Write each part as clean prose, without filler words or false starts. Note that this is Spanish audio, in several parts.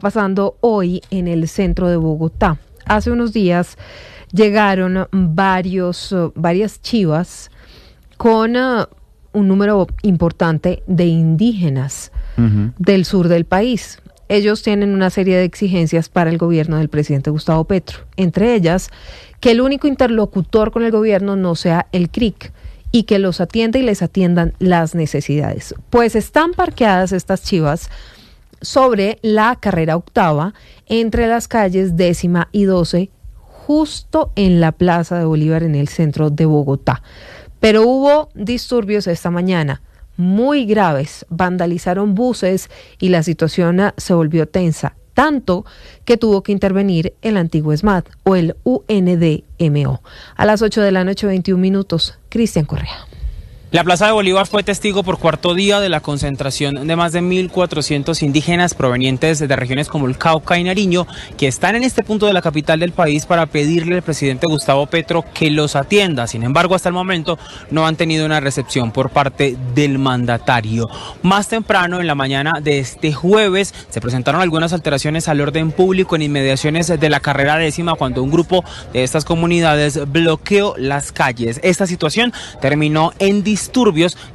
Pasando hoy en el centro de Bogotá. Hace unos días llegaron varias chivas con un número importante de indígenas del sur del país. Ellos tienen una serie de exigencias para el gobierno del presidente Gustavo Petro, entre ellas que el único interlocutor con el gobierno no sea el CRIC y que los atienda y les atiendan las necesidades. Pues están parqueadas estas chivas sobre la carrera octava entre las calles 10ª y 12, justo en la Plaza de Bolívar en el centro de Bogotá. Pero hubo disturbios esta mañana, muy graves, vandalizaron buses y la situación se volvió tensa, tanto que tuvo que intervenir el antiguo ESMAD o el UNDMO. A las 8 de la noche, 21 minutos, Cristian Correa. La Plaza de Bolívar fue testigo por cuarto día de la concentración de más de 1.400 indígenas provenientes de regiones como el Cauca y Nariño, que están en este punto de la capital del país para pedirle al presidente Gustavo Petro que los atienda. Sin embargo, hasta el momento no han tenido una recepción por parte del mandatario. Más temprano, en la mañana de este jueves, se presentaron algunas alteraciones al orden público en inmediaciones de la carrera 10ª, cuando un grupo de estas comunidades bloqueó las calles. Esta situación terminó en disturbios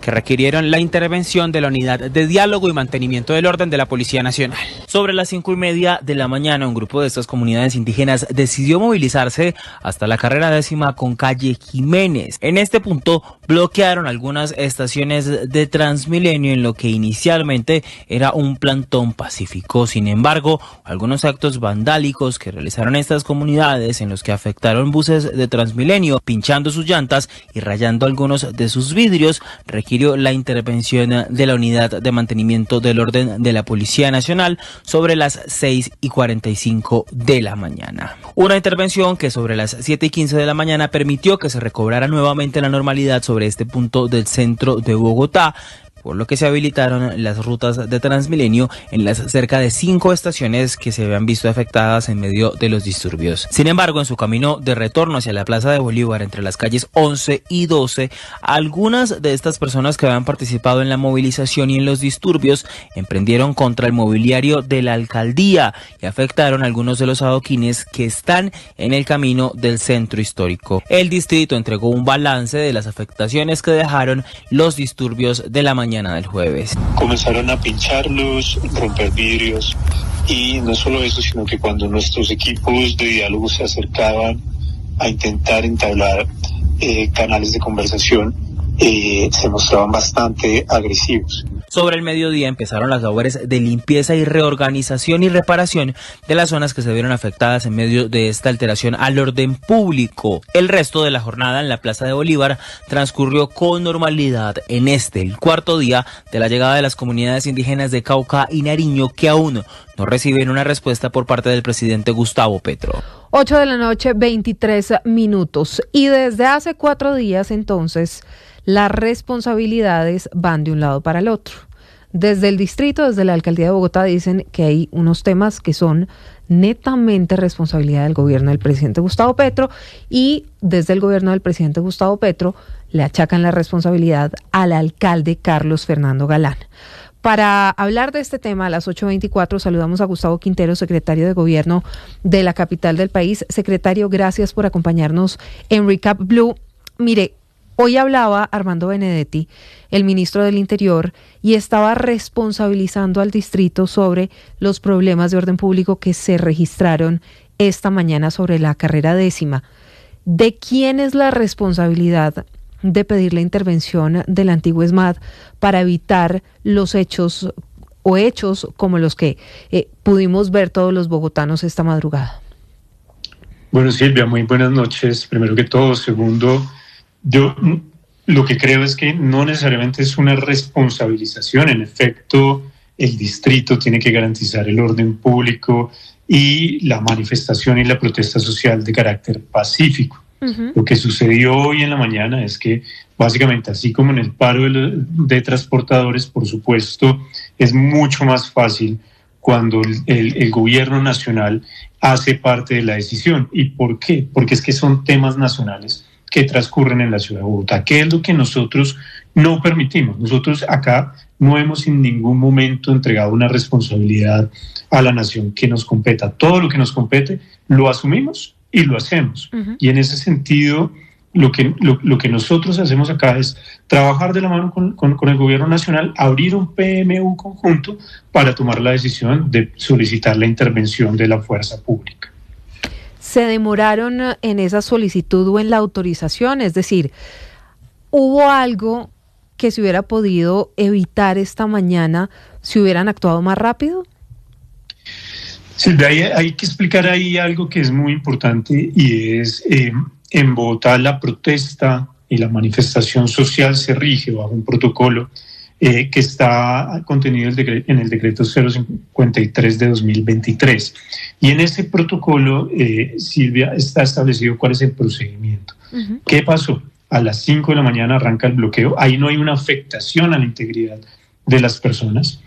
que requirieron la intervención de la Unidad de Diálogo y Mantenimiento del Orden de la Policía Nacional. Sobre las 5:30 de la mañana, un grupo de estas comunidades indígenas decidió movilizarse hasta la carrera 10ª con calle Jiménez. En este punto bloquearon algunas estaciones de Transmilenio en lo que inicialmente era un plantón pacífico. Sin embargo, algunos actos vandálicos que realizaron estas comunidades, en los que afectaron buses de Transmilenio, pinchando sus llantas y rayando algunos de sus vidrios, requirió la intervención de la Unidad de Mantenimiento del Orden de la Policía Nacional sobre las 6:45 de la mañana. Una intervención que sobre las 7:15 de la mañana permitió que se recobrara nuevamente la normalidad sobre este punto del centro de Bogotá, por lo que se habilitaron las rutas de Transmilenio en las cerca de 5 estaciones que se habían visto afectadas en medio de los disturbios. Sin embargo, en su camino de retorno hacia la Plaza de Bolívar entre las calles 11 y 12, algunas de estas personas que habían participado en la movilización y en los disturbios emprendieron contra el mobiliario de la alcaldía y afectaron algunos de los adoquines que están en el camino del centro histórico. El distrito entregó un balance de las afectaciones que dejaron los disturbios de la mañana del jueves. Comenzaron a pincharlos, romper vidrios, y no solo eso, sino que cuando nuestros equipos de diálogo se acercaban a intentar entablar canales de conversación, se mostraban bastante agresivos. Sobre el mediodía empezaron las labores de limpieza y reorganización y reparación de las zonas que se vieron afectadas en medio de esta alteración al orden público. El resto de la jornada en la Plaza de Bolívar transcurrió con normalidad en el cuarto día de la llegada de las comunidades indígenas de Cauca y Nariño, que aún no reciben una respuesta por parte del presidente Gustavo Petro. 8 de la noche, 23 minutos. Y desde hace 4 días, entonces, las responsabilidades van de un lado para el otro. Desde el distrito, desde la alcaldía de Bogotá, dicen que hay unos temas que son netamente responsabilidad del gobierno del presidente Gustavo Petro, y desde el gobierno del presidente Gustavo Petro le achacan la responsabilidad al alcalde Carlos Fernando Galán. Para hablar de este tema, a las 8:24 saludamos a Gustavo Quintero, secretario de Gobierno de la capital del país. Secretario, gracias por acompañarnos en Recap Blue. Mire, hoy hablaba Armando Benedetti, el ministro del Interior, y estaba responsabilizando al distrito sobre los problemas de orden público que se registraron esta mañana sobre la carrera 10ª. ¿De quién es la responsabilidad de pedir la intervención del antiguo ESMAD para evitar los hechos como los que pudimos ver todos los bogotanos esta madrugada? Bueno, Silvia, muy buenas noches. Primero que todo. Segundo, yo lo que creo es que no necesariamente es una responsabilización. En efecto, el distrito tiene que garantizar el orden público y la manifestación y la protesta social de carácter pacífico. Lo que sucedió hoy en la mañana es que básicamente, así como en el paro de transportadores, por supuesto, es mucho más fácil cuando el gobierno nacional hace parte de la decisión. ¿Y por qué? Porque es que son temas nacionales que transcurren en la ciudad de Bogotá. ¿Qué es lo que nosotros no permitimos? Nosotros acá no hemos en ningún momento entregado una responsabilidad a la nación que nos competa. Todo lo que nos compete lo asumimos y lo hacemos. Uh-huh. Y en ese sentido, lo que nosotros hacemos acá es trabajar de la mano con el gobierno nacional, abrir un PMU conjunto para tomar la decisión de solicitar la intervención de la fuerza pública. ¿Se demoraron en esa solicitud o en la autorización? Es decir, ¿hubo algo que se hubiera podido evitar esta mañana si hubieran actuado más rápido? Silvia, hay que explicar ahí algo que es muy importante, y es en Bogotá la protesta y la manifestación social se rige bajo un protocolo que está contenido en el decreto 053 de 2023. Y en ese protocolo, Silvia, está establecido cuál es el procedimiento. Uh-huh. ¿Qué pasó? A las 5 de la mañana arranca el bloqueo. Ahí no hay una afectación a la integridad de las personas.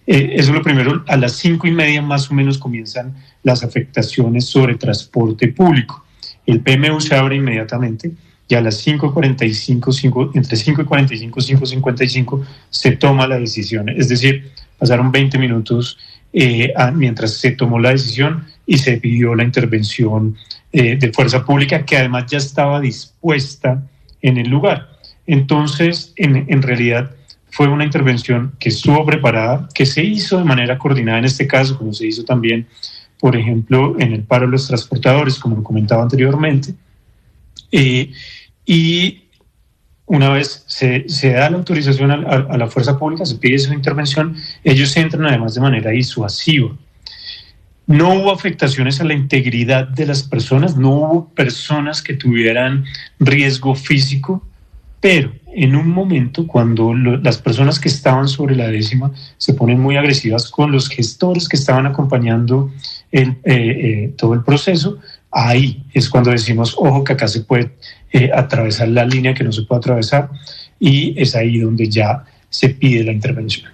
Eso es lo primero. A las 5:30 más o menos comienzan las afectaciones sobre transporte público. El PMU se abre inmediatamente y a las 5:45, entre 5:45 y 5:55 se toma la decisión. Es decir, pasaron 20 minutos mientras se tomó la decisión y se pidió la intervención de fuerza pública, que además ya estaba dispuesta en el lugar. Entonces, en realidad, fue una intervención que estuvo preparada, que se hizo de manera coordinada en este caso, como se hizo también, por ejemplo, en el paro de los transportadores, como lo comentaba anteriormente. Y una vez se da la autorización a la fuerza pública, se pide esa intervención, ellos entran además de manera disuasiva. No hubo afectaciones a la integridad de las personas, no hubo personas que tuvieran riesgo físico, pero en un momento cuando las personas que estaban sobre la décima se ponen muy agresivas con los gestores que estaban acompañando todo el proceso, ahí es cuando decimos, ojo, que acá se puede atravesar la línea que no se puede atravesar, y es ahí donde ya se pide la intervención.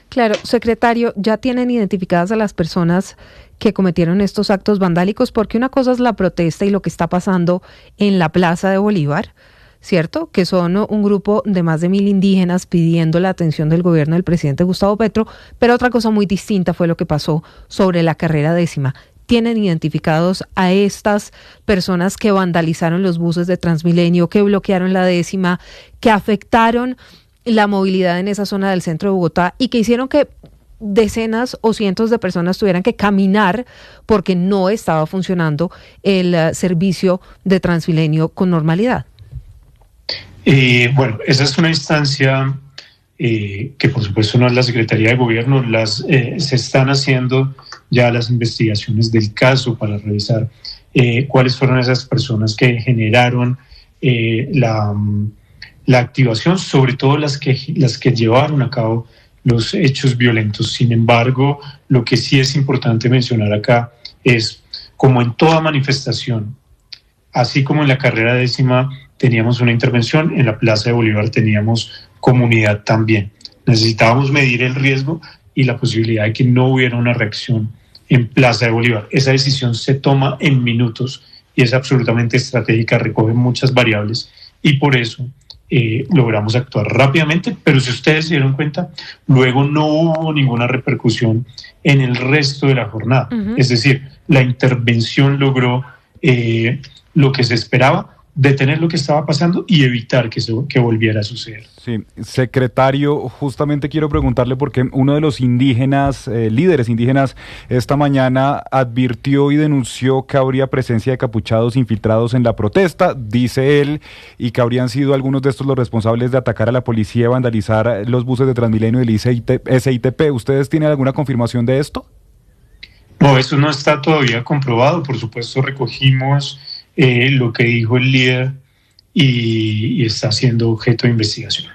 Claro, secretario, ¿ya tienen identificadas a las personas que cometieron estos actos vandálicos? Porque una cosa es la protesta y lo que está pasando en la Plaza de Bolívar, ¿cierto? Que son un grupo de más de 1.000 indígenas pidiendo la atención del gobierno del presidente Gustavo Petro, pero otra cosa muy distinta fue lo que pasó sobre la carrera décima. ¿Tienen identificados a estas personas que vandalizaron los buses de Transmilenio, que bloquearon la décima, que afectaron la movilidad en esa zona del centro de Bogotá y que hicieron que decenas o cientos de personas tuvieran que caminar porque no estaba funcionando el servicio de Transmilenio con normalidad? Bueno, esa es una instancia que por supuesto no es la Secretaría de Gobierno. Se están haciendo ya las investigaciones del caso para revisar cuáles fueron esas personas que generaron la activación, sobre todo las que llevaron a cabo los hechos violentos. Sin embargo, lo que sí es importante mencionar acá es, como en toda manifestación, así como en la carrera décima teníamos una intervención, en la Plaza de Bolívar teníamos comunidad también. Necesitábamos medir el riesgo y la posibilidad de que no hubiera una reacción en Plaza de Bolívar. Esa decisión se toma en minutos y es absolutamente estratégica, recoge muchas variables y por eso logramos actuar rápidamente, pero si ustedes se dieron cuenta, luego no hubo ninguna repercusión en el resto de la jornada. Uh-huh. Es decir, la intervención logró lo que se esperaba, detener lo que estaba pasando y evitar que volviera a suceder. Sí, secretario, justamente quiero preguntarle porque uno de los indígenas, líderes indígenas, esta mañana advirtió y denunció que habría presencia de capuchados infiltrados en la protesta, dice él, y que habrían sido algunos de estos los responsables de atacar a la policía y vandalizar los buses de Transmilenio del SITP. ¿Ustedes tienen alguna confirmación de esto? No, eso no está todavía comprobado. Por supuesto, recogimos lo que dijo el líder y está siendo objeto de investigación.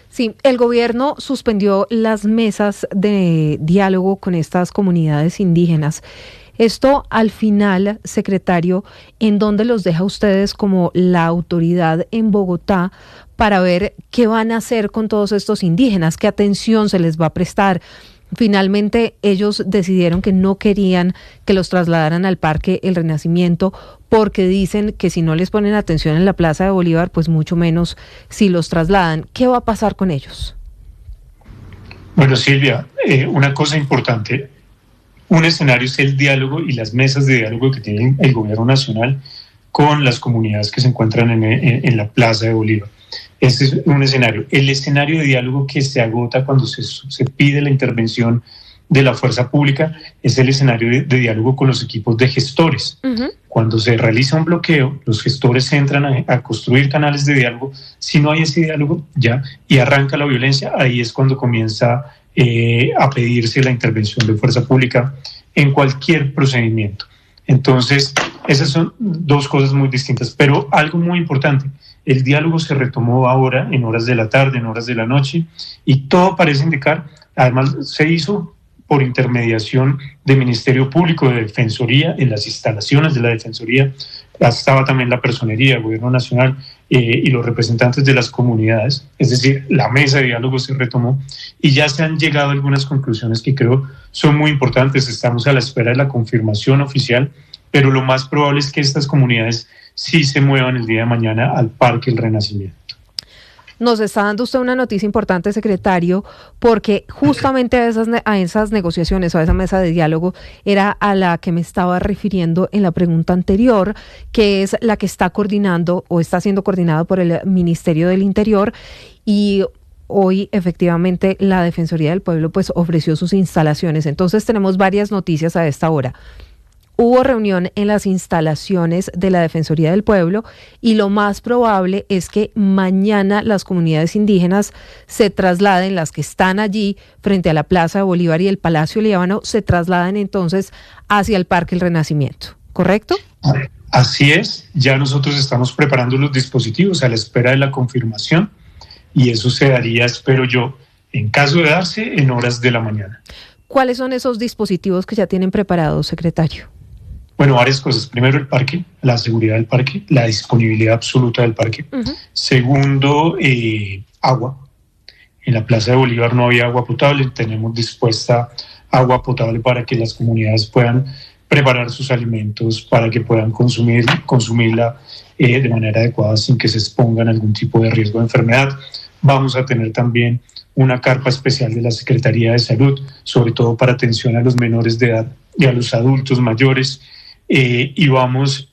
Sí, el gobierno suspendió las mesas de diálogo con estas comunidades indígenas. Esto al final, secretario, ¿en dónde los deja ustedes como la autoridad en Bogotá para ver qué van a hacer con todos estos indígenas? ¿Qué atención se les va a prestar? Finalmente, ellos decidieron que no querían que los trasladaran al Parque El Renacimiento porque dicen que si no les ponen atención en la Plaza de Bolívar, pues mucho menos si los trasladan. ¿Qué va a pasar con ellos? Bueno, Silvia, una cosa importante, un escenario es el diálogo y las mesas de diálogo que tiene el gobierno nacional con las comunidades que se encuentran en la Plaza de Bolívar. Ese es un escenario. El escenario de diálogo que se agota cuando se pide la intervención de la fuerza pública es el escenario de diálogo con los equipos de gestores. Cuando se realiza un bloqueo, los gestores entran a construir canales de diálogo. Si no hay ese diálogo ya y arranca la violencia, ahí es cuando comienza a pedirse la intervención de fuerza pública en cualquier procedimiento. Entonces, esas son dos cosas muy distintas, pero algo muy importante, el diálogo se retomó ahora en horas de la tarde, en horas de la noche, y todo parece indicar, además se hizo por intermediación del Ministerio Público, de Defensoría, en las instalaciones de la Defensoría, estaba también la Personería, el Gobierno Nacional y los representantes de las comunidades, es decir, la mesa de diálogo se retomó y ya se han llegado a algunas conclusiones que creo son muy importantes. Estamos a la espera de la confirmación oficial, pero lo más probable es que estas comunidades sí se muevan el día de mañana al Parque El Renacimiento. Nos está dando usted una noticia importante, secretario, porque justamente a esas negociaciones o a esa mesa de diálogo era a la que me estaba refiriendo en la pregunta anterior, que es la que está coordinando o está siendo coordinada por el Ministerio del Interior, y hoy efectivamente la Defensoría del Pueblo pues ofreció sus instalaciones. Entonces tenemos varias noticias a esta hora. Hubo reunión en las instalaciones de la Defensoría del Pueblo y lo más probable es que mañana las comunidades indígenas se trasladen, las que están allí frente a la Plaza de Bolívar y el Palacio Líbano, se trasladen entonces hacia el Parque El Renacimiento, ¿correcto? Así es, ya nosotros estamos preparando los dispositivos a la espera de la confirmación y eso se daría, espero yo, en caso de darse, en horas de la mañana. ¿Cuáles son esos dispositivos que ya tienen preparados, secretario? Bueno, varias cosas. Primero, el parque, la seguridad del parque, la disponibilidad absoluta del parque. Segundo, agua. En la Plaza de Bolívar no había agua potable. Tenemos dispuesta agua potable para que las comunidades puedan preparar sus alimentos, para que puedan consumirla de manera adecuada sin que se expongan a algún tipo de riesgo de enfermedad. Vamos a tener también una carpa especial de la Secretaría de Salud, sobre todo para atención a los menores de edad y a los adultos mayores. Y vamos,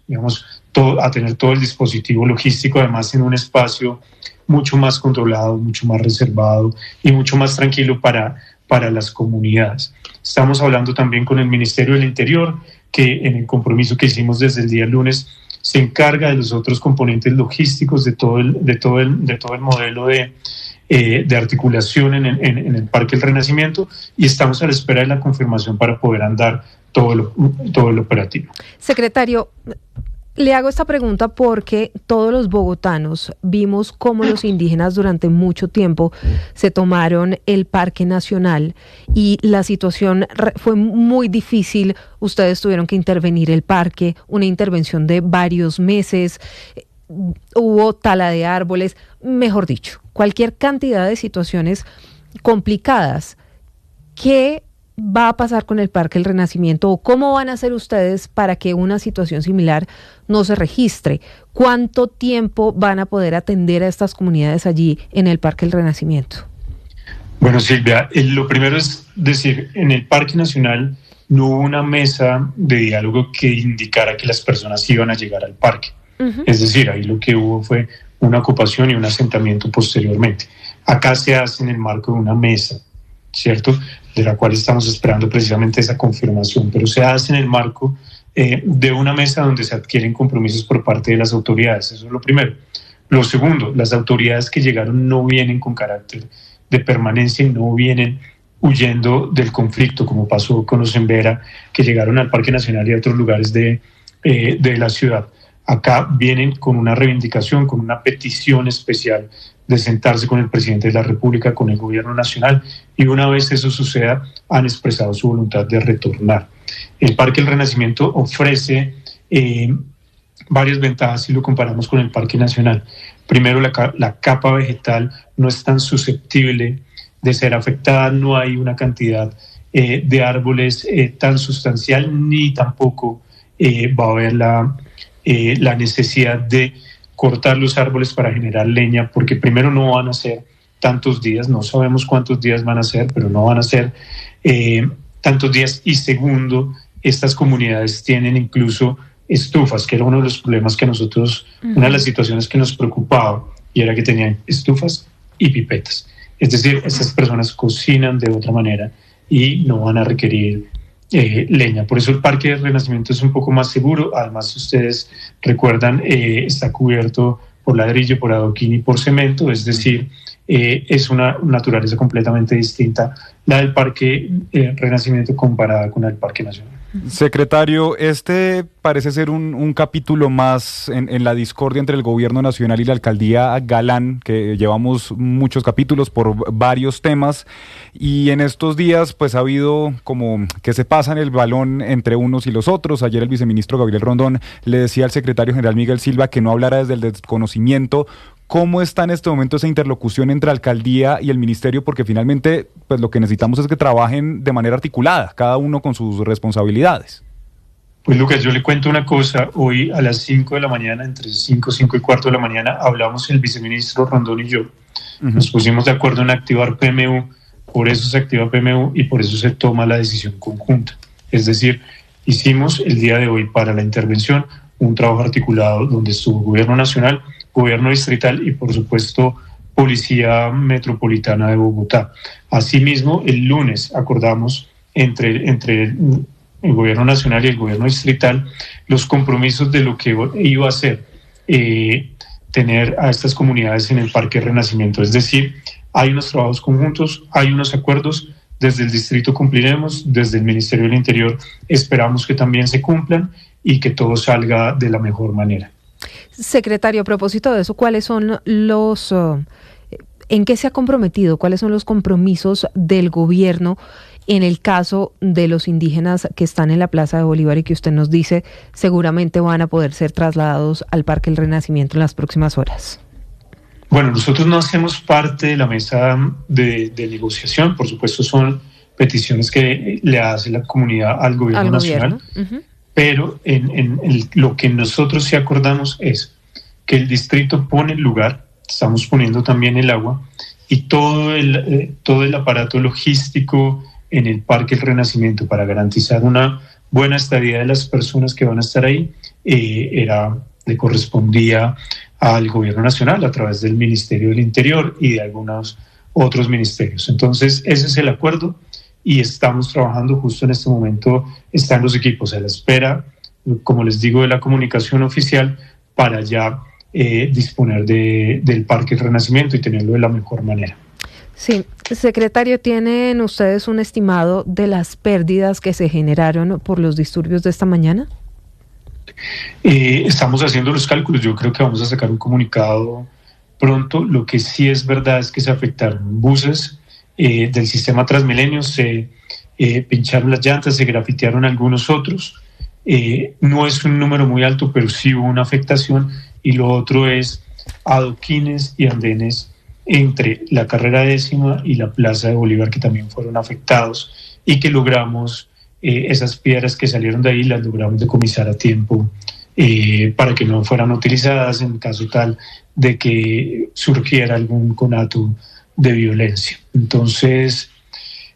a tener todo el dispositivo logístico, además en un espacio mucho más controlado, mucho más reservado y mucho más tranquilo para las comunidades. Estamos hablando también con el Ministerio del Interior, que en el compromiso que hicimos desde el día lunes se encarga de los otros componentes logísticos de todo el modelo de articulación en el Parque El Renacimiento, y estamos a la espera de la confirmación para poder andar todo el operativo. Secretario, le hago esta pregunta porque todos los bogotanos vimos cómo los indígenas durante mucho tiempo se tomaron el Parque Nacional y la situación fue muy difícil. Ustedes tuvieron que intervenir el parque, una intervención de varios meses, hubo tala de árboles, mejor dicho, cualquier cantidad de situaciones complicadas. ¿Qué va a pasar con el Parque El Renacimiento o cómo van a hacer ustedes para que una situación similar no se registre? ¿Cuánto tiempo van a poder atender a estas comunidades allí en el Parque El Renacimiento? Bueno, Silvia, lo primero es decir, en el Parque Nacional no hubo una mesa de diálogo que indicara que las personas iban a llegar al parque. Es decir, ahí lo que hubo fue una ocupación y un asentamiento posteriormente. Acá se hace en el marco de una mesa, ¿cierto?, de la cual estamos esperando precisamente esa confirmación, pero se hace en el marco de una mesa donde se adquieren compromisos por parte de las autoridades. Eso es lo primero. Lo segundo, las autoridades que llegaron no vienen con carácter de permanencia y no vienen huyendo del conflicto, como pasó con los Embera, que llegaron al Parque Nacional y a otros lugares de la ciudad. Acá vienen con una reivindicación, con una petición especial de sentarse con el presidente de la República, con el gobierno nacional, y una vez eso suceda, han expresado su voluntad de retornar. El Parque El Renacimiento ofrece varias ventajas si lo comparamos con el Parque Nacional. Primero, la capa vegetal no es tan susceptible de ser afectada, no hay una cantidad de árboles tan sustancial, ni tampoco va a haber la necesidad de cortar los árboles para generar leña, porque primero no van a ser tantos días, no sabemos cuántos días van a ser, pero no van a ser tantos días. Y segundo, estas comunidades tienen incluso estufas, que era uno de los problemas que nosotros, una de las situaciones que nos preocupaba, y era que tenían estufas y pipetas. Es decir, estas personas cocinan de otra manera y no van a requerir leña. Por eso el Parque de Renacimiento es un poco más seguro. Además, si ustedes recuerdan, está cubierto por ladrillo, por adoquín y por cemento, es decir, es una naturaleza completamente distinta la del Parque Renacimiento comparada con el Parque Nacional. Secretario, este parece ser un capítulo más en la discordia entre el gobierno nacional y la alcaldía Galán, que llevamos muchos capítulos por varios temas, y en estos días pues ha habido como que se pasan el balón entre unos y los otros. Ayer el viceministro Gabriel Rondón le decía al secretario general Miguel Silva que no hablara desde el desconocimiento. ¿Cómo está en este momento esa interlocución entre alcaldía y el ministerio? Porque finalmente pues lo que necesitamos es que trabajen de manera articulada, cada uno con sus responsabilidades. Pues Lucas, yo le cuento una cosa. Hoy a las 5 de la mañana, entre 5 y cuarto de la mañana, hablamos el viceministro Rondón y yo. Nos pusimos de acuerdo en activar PMU, por eso se activa PMU y por eso se toma la decisión conjunta. Es decir, hicimos el día de hoy para la intervención un trabajo articulado donde estuvo Gobierno Nacional, Gobierno Distrital y, por supuesto, Policía Metropolitana de Bogotá. Asimismo, el lunes acordamos entre el Gobierno Nacional y el Gobierno Distrital los compromisos de lo que iba a hacer tener a estas comunidades en el Parque Renacimiento. Es decir, hay unos trabajos conjuntos, hay unos acuerdos. Desde el distrito cumpliremos, desde el Ministerio del Interior esperamos que también se cumplan y que todo salga de la mejor manera. Secretario, a propósito de eso, ¿cuáles son los, en qué se ha comprometido, cuáles son los compromisos del gobierno en el caso de los indígenas que están en la Plaza de Bolívar y que usted nos dice seguramente van a poder ser trasladados al Parque del Renacimiento en las próximas horas? Bueno, nosotros no hacemos parte de la mesa de negociación, por supuesto son peticiones que le hace la comunidad al gobierno nacional. Pero lo que nosotros sí acordamos es que el distrito pone el lugar, estamos poniendo también el agua, y todo el aparato logístico en el Parque del Renacimiento para garantizar una buena estadía de las personas que van a estar ahí, le correspondía al gobierno nacional a través del Ministerio del Interior y de algunos otros ministerios. Entonces, ese es el acuerdo. Y estamos trabajando justo en este momento, están los equipos a la espera, como les digo, de la comunicación oficial para ya disponer del Parque del Renacimiento y tenerlo de la mejor manera. Sí, secretario, ¿tienen ustedes un estimado de las pérdidas que se generaron por los disturbios de esta mañana? Estamos haciendo los cálculos, yo creo que vamos a sacar un comunicado pronto. Lo que sí es verdad es que se afectaron buses del sistema Transmilenio, se pincharon las llantas, se grafitearon algunos otros. No es un número muy alto, pero sí hubo una afectación. Y lo otro es adoquines y andenes entre la carrera 10ª y la Plaza de Bolívar, que también fueron afectados y que logramos, esas piedras que salieron de ahí las logramos decomisar a tiempo para que no fueran utilizadas en caso tal de que surgiera algún conato de violencia. Entonces,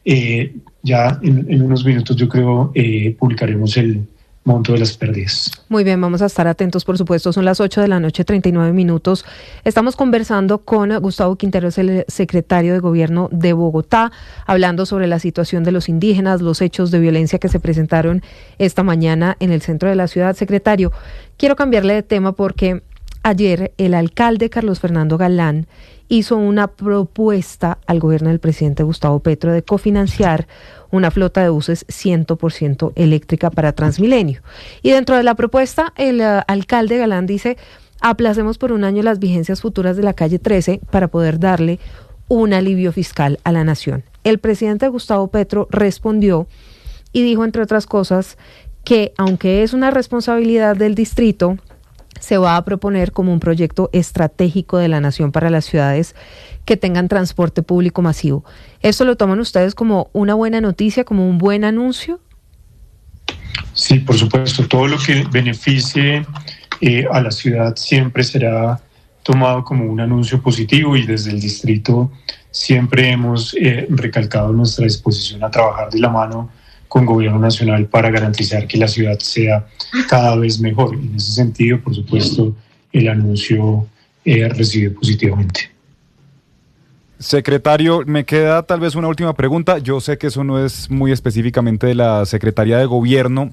ya en unos minutos yo creo publicaremos el monto de las pérdidas. Muy bien, vamos a estar atentos, por supuesto. Son las 8:39 p.m. Estamos conversando con Gustavo Quinteros, el secretario de Gobierno de Bogotá, hablando sobre la situación de los indígenas, los hechos de violencia que se presentaron esta mañana en el centro de la ciudad. Secretario, quiero cambiarle de tema porque ayer el alcalde Carlos Fernando Galán hizo una propuesta al gobierno del presidente Gustavo Petro de cofinanciar una flota de buses 100% eléctrica para Transmilenio. Y dentro de la propuesta, el alcalde Galán dice, aplacemos por un año las vigencias futuras de la calle 13 para poder darle un alivio fiscal a la nación. El presidente Gustavo Petro respondió y dijo, entre otras cosas, que aunque es una responsabilidad del distrito, se va a proponer como un proyecto estratégico de la nación para las ciudades que tengan transporte público masivo. ¿Esto lo toman ustedes como una buena noticia, como un buen anuncio? Sí, por supuesto. Todo lo que beneficie a la ciudad siempre será tomado como un anuncio positivo y desde el distrito siempre hemos recalcado nuestra disposición a trabajar de la mano con Gobierno Nacional para garantizar que la ciudad sea cada vez mejor. En ese sentido, por supuesto, el anuncio recibido positivamente. Secretario, me queda tal vez una última pregunta. Yo sé que eso no es muy específicamente de la Secretaría de Gobierno,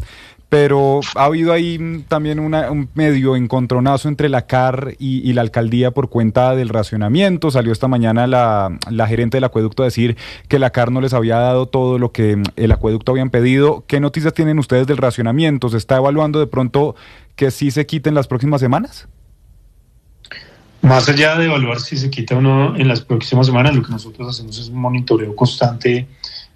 pero ha habido ahí también un medio encontronazo entre la CAR y la alcaldía por cuenta del racionamiento. Salió esta mañana la gerente del acueducto a decir que la CAR no les había dado todo lo que el acueducto habían pedido. ¿Qué noticias tienen ustedes del racionamiento? ¿Se está evaluando de pronto que sí se quiten las próximas semanas? Más allá de evaluar si se quita o no en las próximas semanas, lo que nosotros hacemos es un monitoreo constante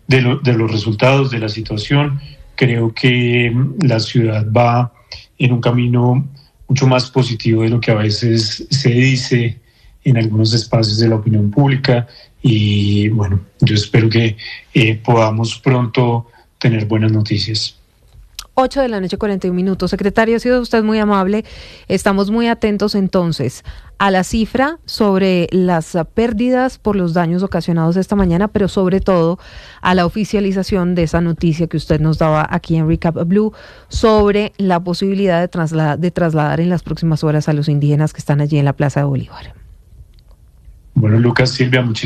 de los resultados de la situación. Creo que la ciudad va en un camino mucho más positivo de lo que a veces se dice en algunos espacios de la opinión pública y bueno, yo espero que podamos pronto tener buenas noticias. 8:41 a.m. Secretario, ha sido usted muy amable. Estamos muy atentos entonces a la cifra sobre las pérdidas por los daños ocasionados esta mañana, pero sobre todo a la oficialización de esa noticia que usted nos daba aquí en Recap Blue sobre la posibilidad de trasladar en las próximas horas a los indígenas que están allí en la Plaza de Bolívar. Bueno, Lucas, Silvia, muchísimas